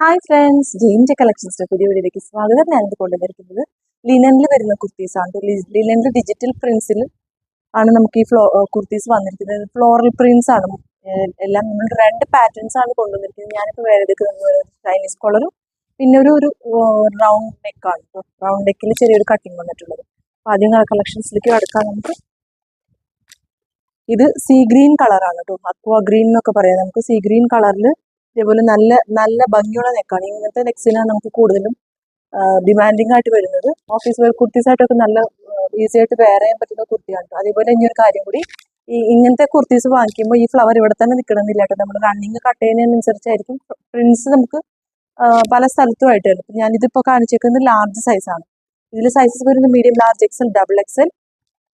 Hi friends, ജെയിൻ്റെ കളക്ഷൻസിന്റെ പുതിയ വീഡിയോയിലേക്ക് സ്വാഗതം. ഞാനിത് കൊണ്ടുവന്നിരിക്കുന്നത് ലിനനിൽ വരുന്ന കുർത്തീസാണ്. ലിനനിൽ ഡിജിറ്റൽ പ്രിന്റ്സിൽ ആണ് നമുക്ക് ഈ കുർത്തീസ് വന്നിരിക്കുന്നത്. ഫ്ലോറൽ പ്രിന്റ്സ് ആണ് എല്ലാം. നമ്മൾ രണ്ട് പാറ്റേൺസ് ആണ് കൊണ്ടുവന്നിരിക്കുന്നത്. ഞാനിപ്പോൾ വേറെ എടുക്കുന്നത് ചൈനീസ് കോളറും പിന്നെ ഒരു റൗണ്ട് നെക്കാണ്. റൗണ്ട് നെക്കിൽ ചെറിയൊരു കട്ടിങ് വന്നിട്ടുള്ളത്. അപ്പോൾ ആദ്യം കളക്ഷൻസിലേക്ക് കടക്കാം. നമുക്ക് ഇത് സീ ഗ്രീൻ കളറാണ് കേട്ടോ. അക്വാ ഗ്രീൻ എന്നൊക്കെ പറയാം. നമുക്ക് സീ ഗ്രീൻ കളറിൽ ഇതേപോലെ നല്ല നല്ല ഭംഗിയുള്ള നെക്കാണ്. ഇങ്ങനത്തെ നെക്സിനാണ് നമുക്ക് കൂടുതലും ഡിമാൻഡിങ് ആയിട്ട് വരുന്നത്. ഓഫീസ് വെയർ കുർത്തീസ് ആയിട്ടൊക്കെ നല്ല ഈസി ആയിട്ട് വെയർ ചെയ്യാൻ പറ്റുന്ന കുർത്തിയാണ്. അതേപോലെ ഇനിയൊരു കാര്യം കൂടി, ഇങ്ങനത്തെ കുർത്തീസ് വാങ്ങിക്കുമ്പോൾ ഈ ഫ്ലവർ ഇവിടെ തന്നെ നിൽക്കണമെന്നില്ല കേട്ടോ. നമ്മൾ റണ്ണിങ് കട്ട് ചെയ്യുന്നതിനനുസരിച്ചായിരിക്കും പ്രിന്റ്സ് നമുക്ക് പല സ്ഥലത്തുമായിട്ട് വരും. ഞാനിതിപ്പോൾ കാണിച്ചേക്കുന്നത് ലാർജ് സൈസാണ്. ഇതിൽ സൈസസ് വരുന്നത് medium, large, XL, double XL.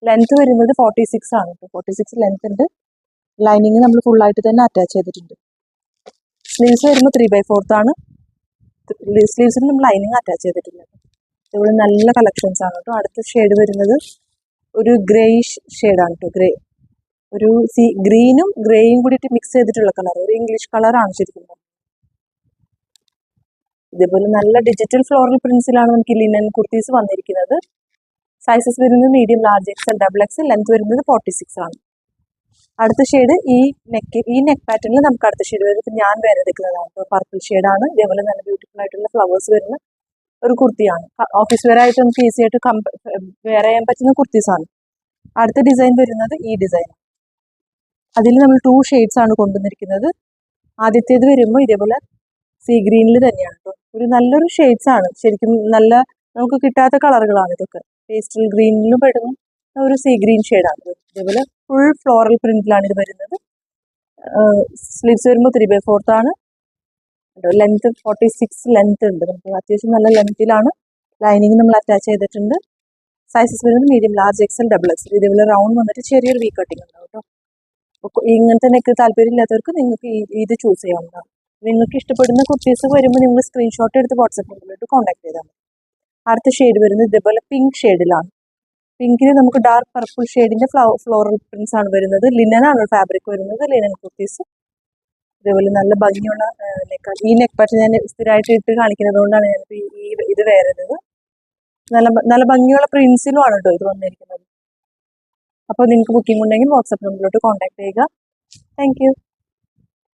Length വരുന്നത് 46 ആണ്. 46 ലെങ്ത് ഉണ്ട്. ലൈനിങ് നമ്മൾ ഫുള്ളായിട്ട് തന്നെ അറ്റാച്ച് ചെയ്തിട്ടുണ്ട്. സ്ലീവ്സ് വരുമ്പോൾ 3/4 ആണ്. സ്ലീവ്സിന് നമ്മൾ ലൈനിങ് അറ്റാച്ച് ചെയ്തിട്ടില്ല. ഇതുപോലെ നല്ല കളക്ഷൻസ് ആണ് കേട്ടോ. അടുത്ത ഷെയ്ഡ് വരുന്നത് ഒരു ഗ്രേയിഷ് ഷെയ്ഡാണ് കേട്ടോ. ഗ്രേ, ഒരു ഗ്രീനും ഗ്രേയും കൂടിയിട്ട് മിക്സ് ചെയ്തിട്ടുള്ള കളർ, ഒരു ഇംഗ്ലീഷ് കളറാണ് ശരിക്കും. ഇതേപോലെ നല്ല ഡിജിറ്റൽ ഫ്ലോറൽ പ്രിന്റ്സിലാണ് നമുക്ക് ലിനൻ കുർത്തീസ് വന്നിരിക്കുന്നത്. സൈസസ് വരുന്നത് medium, large, XL, double XL. Length വരുന്നത് 46 ആണ്. അടുത്ത ഷെയ്ഡ് ഈ നെക്ക് പാറ്റേണിൽ നമുക്ക് അടുത്ത ഷെയ്ഡ് വരുന്നത് ഞാൻ വേറെ എടുക്കുന്നതാണ്. പർപ്പിൾ ഷെയ്ഡാണ്. ഇതേപോലെ നല്ല ബ്യൂട്ടിഫുൾ ആയിട്ടുള്ള ഫ്ലവേഴ്സ് വരുന്ന ഒരു കുർത്തിയാണ്. ഓഫീസ് വെയർ ആയിട്ട് നമുക്ക് ഈസി ആയിട്ട് വെയർ ചെയ്യാൻ പറ്റുന്ന കുർത്തീസാണ്. അടുത്ത ഡിസൈൻ വരുന്നത് ഈ ഡിസൈൻ. അതിൽ നമ്മൾ 2 ഷെയ്ഡ്സ് ആണ് കൊണ്ടുവന്നിരിക്കുന്നത്. ആദ്യത്തേത് വരുമ്പോൾ ഇതേപോലെ സീ ഗ്രീനിൽ തന്നെയാണ് കേട്ടോ. ഒരു നല്ലൊരു ഷെയ്ഡ്സ് ആണ് ശരിക്കും. നല്ല നമുക്ക് കിട്ടാത്ത കളറുകളാണ് ഇതൊക്കെ. പേസ്റ്റൽ ഗ്രീനിലും പെടുന്നു ഒരു സീ ഗ്രീൻ ഷെയ്ഡാണ്. ഇതേപോലെ ഫുൾ ഫ്ലോറൽ പ്രിന്റിലാണ് ഇത് വരുന്നത്. സ്ലീവ്സ് വരുമ്പോൾ 3/4 ആണ്. ലെങ്ത് 46 ലെങ്ത് ഉണ്ട്. നമുക്ക് അത്യാവശ്യം നല്ല ലെങ്ത്തിലാണ്. ലൈനിങ് നമ്മൾ അറ്റാച്ച് ചെയ്തിട്ടുണ്ട്. സൈസസ് വരുന്നത് medium, large, XL, double XL. ഇതേപോലെ റൗണ്ട് വന്നിട്ട് ചെറിയൊരു വി കട്ടിങ് ഉണ്ടാവും കേട്ടോ. അപ്പോൾ ഇങ്ങനത്തെ നെക്ക് താല്പര്യമില്ലാത്തവർക്ക് നിങ്ങൾക്ക് ഇത് ചൂസ് ചെയ്യാവുന്നതാണ്. നിങ്ങൾക്ക് ഇഷ്ടപ്പെടുന്ന കുർത്തീസ് വരുമ്പോൾ നിങ്ങൾ സ്ക്രീൻഷോട്ട് എടുത്ത് വാട്സപ്പ് നമ്പറിലോട്ട് കോൺടാക്ട് ചെയ്താൽ മതി. അടുത്ത ഷെയ്ഡ് വരുന്നത് ഇതേപോലെ പിങ്ക് ഷെയ്ഡിലാണ്. പിങ്കിന് നമുക്ക് ഡാർക്ക് പർപ്പിൾ ഷെയ്ഡിന്റെ ഫ്ലോറൽ പ്രിന്റ്സ് ആണ് വരുന്നത്. ലിനനാണ് ഫാബ്രിക് വരുന്നത്. ലിനൻ കുർത്തീസ് ഇതേപോലെ നല്ല ഭംഗിയുള്ള നെക്കാണ്. ഈ നെക്ക് പാറ്റേൺ ഞാൻ സ്ഥിരമായിട്ട് ഇട്ട് കാണിക്കുന്നത് കൊണ്ടാണ് ഞാൻ ഇത് വേറെ നല്ല നല്ല ഭംഗിയുള്ള പ്രിന്റ്സിലും ആണ് കേട്ടോ ഇത് വന്നിരിക്കുന്നത്. അപ്പോൾ നിങ്ങൾക്ക് ബുക്കിംഗ് ഉണ്ടെങ്കിൽ വാട്സപ്പ് നമ്പറിലോട്ട് കോൺടാക്ട് ചെയ്യുക. Thank you.